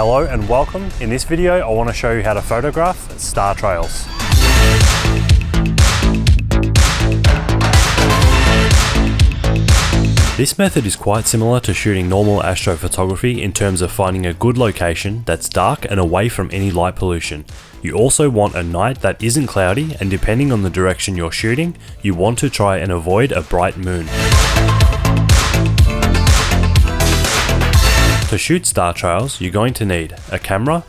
Hello and welcome. In this video I want to show you how to photograph star trails. This method is quite similar to shooting normal astrophotography in terms of finding a good location that's dark and away from any light pollution. You also want a night that isn't cloudy, and depending on the direction you're shooting, you want to try and avoid a bright moon. To shoot star trails, you're going to need a camera,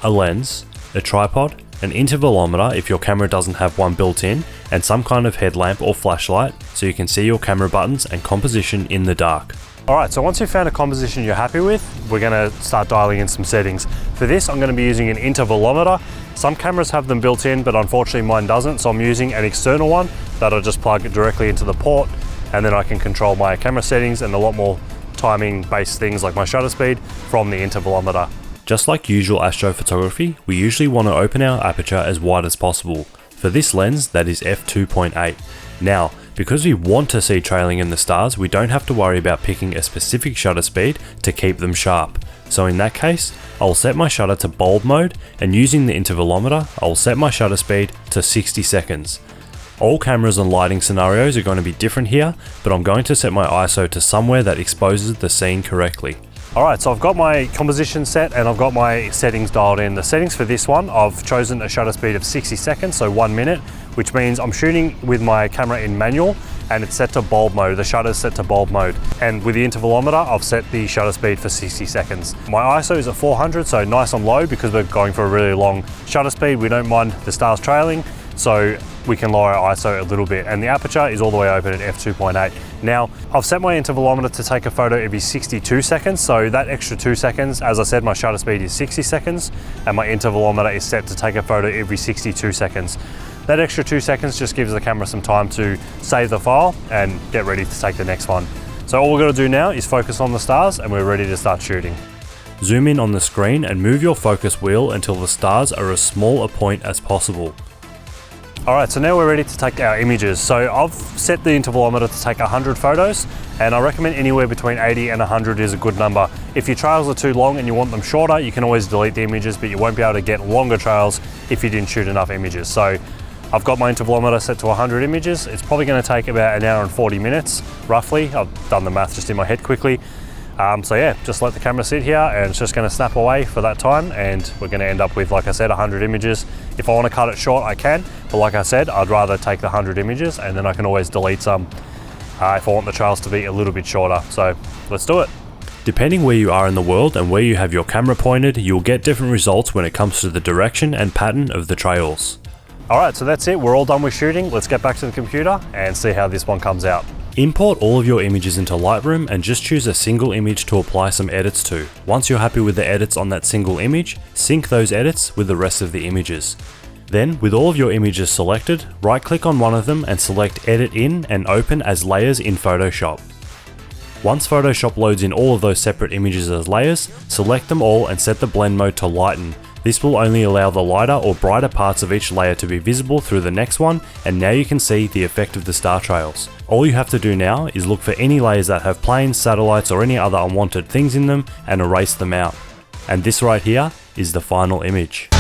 a lens, a tripod, an intervalometer if your camera doesn't have one built in, and some kind of headlamp or flashlight so you can see your camera buttons and composition in the dark. Alright, so once you've found a composition you're happy with, we're going to start dialing in some settings. For this I'm going to be using an intervalometer. Some cameras have them built in, but unfortunately mine doesn't, so I'm using an external one that I'll just plug directly into the port, and then I can control my camera settings and a lot more timing based things like my shutter speed from the intervalometer. Just like usual astrophotography, we usually want to open our aperture as wide as possible. For this lens, that is f2.8. Now, because we want to see trailing in the stars, we don't have to worry about picking a specific shutter speed to keep them sharp. So in that case, I'll set my shutter to bulb mode, and using the intervalometer, I'll set my shutter speed to 60 seconds. All cameras and lighting scenarios are going to be different here, but I'm going to set my ISO to somewhere that exposes the scene correctly. Alright, so I've got my composition set and I've got my settings dialed in. The settings for this one, I've chosen a shutter speed of 60 seconds, so 1 minute, which means I'm shooting with my camera in manual and it's set to bulb mode. The shutter's set to bulb mode. And with the intervalometer, I've set the shutter speed for 60 seconds. My ISO is at 400, so nice and low because we're going for a really long shutter speed. We don't mind the stars trailing, so we can lower our ISO a little bit, and the aperture is all the way open at f2.8. Now, I've set my intervalometer to take a photo every 62 seconds, so that extra 2 seconds, as I said, my shutter speed is 60 seconds, and my intervalometer is set to take a photo every 62 seconds. That extra 2 seconds just gives the camera some time to save the file and get ready to take the next one. So all we're gonna do now is focus on the stars, and we're ready to start shooting. Zoom in on the screen and move your focus wheel until the stars are as small a point as possible. Alright, so now we're ready to take our images. So I've set the intervalometer to take 100 photos, and I recommend anywhere between 80 and 100 is a good number. If your trails are too long and you want them shorter, you can always delete the images, but you won't be able to get longer trails if you didn't shoot enough images. So I've got my intervalometer set to 100 images. It's probably going to take about an hour and 40 minutes, roughly. I've done the math just in my head quickly. So yeah, just let the camera sit here and it's just going to snap away for that time, and we're going to end up with, like I said, 100 images. If I want to cut it short, I can, but like I said, I'd rather take the 100 images and then I can always delete some if I want the trails to be a little bit shorter. So let's do it. Depending where you are in the world and where you have your camera pointed, you'll get different results when it comes to the direction and pattern of the trails. Alright, so that's it. We're all done with shooting. Let's get back to the computer and see how this one comes out. Import all of your images into Lightroom and just choose a single image to apply some edits to. Once you're happy with the edits on that single image, sync those edits with the rest of the images. Then, with all of your images selected, right-click on one of them and select Edit In and Open as Layers in Photoshop. Once Photoshop loads in all of those separate images as layers, select them all and set the blend mode to lighten. This will only allow the lighter or brighter parts of each layer to be visible through the next one, and now you can see the effect of the star trails. All you have to do now is look for any layers that have planes, satellites or any other unwanted things in them and erase them out. And this right here is the final image.